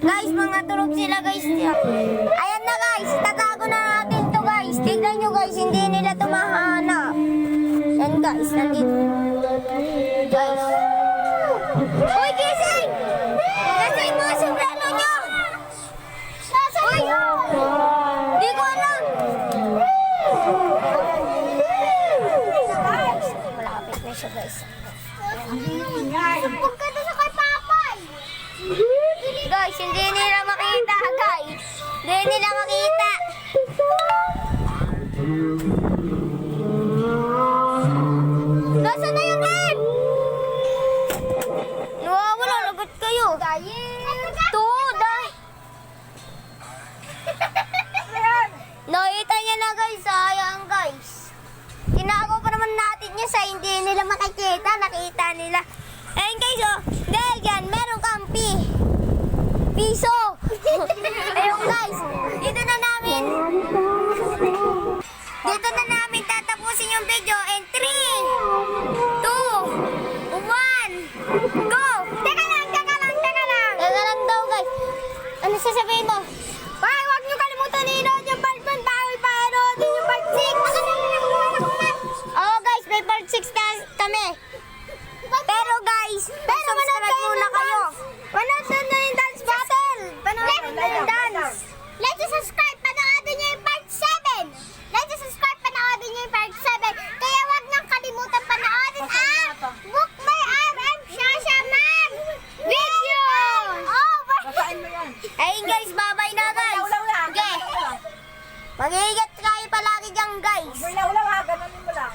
Guys, mga turog sila guys. Ayan na guys, tatago na natin to guys. Tignan nyo guys, hindi nila to mahanap. Yan guys, nandito. Guys. Uy, gising! Gising mga sombrero nyo! Uy! Di ko alam! Malapit na siya guys. Huwag ka doon sa kay Papay! Guys, hindi nila makita guys. Hindi nila makita. Nasaan na yung game? Nawawala, lagot kayo. Nakita niya na guys, sayang guys. Tinago pa naman natin niya sa hindi nila makikita. Nakita nila. Ayun guys, oh. Dahil yan, meron kang piso. Ayun guys, dito na namin tatapusin yung video in 3, 2, 1, go! Teka lang. Teka lang daw guys. Ano sasabihin mo? Bye, huwag niyo kalimutan i-nood yung part 1 bago pa-noodin yung part 6. Oo guys, may part 6 na kami. Pero guys, subscribe muna kayo. Panood na yung dance battle. Panood na yung dance. Let's subscribe, panoodin niyo yung part 7. Let's subscribe, panoodin niyo yung part 7. Kaya wag niyong kalimutan panoodin Book My RM Shashaman video. Basahin mo yan. Ayun guys, bye-bye na guys. Ulaw lang. Okay. Mag-iingat kayo palagi dyan guys. Ulaw ha, ganonin mo lang.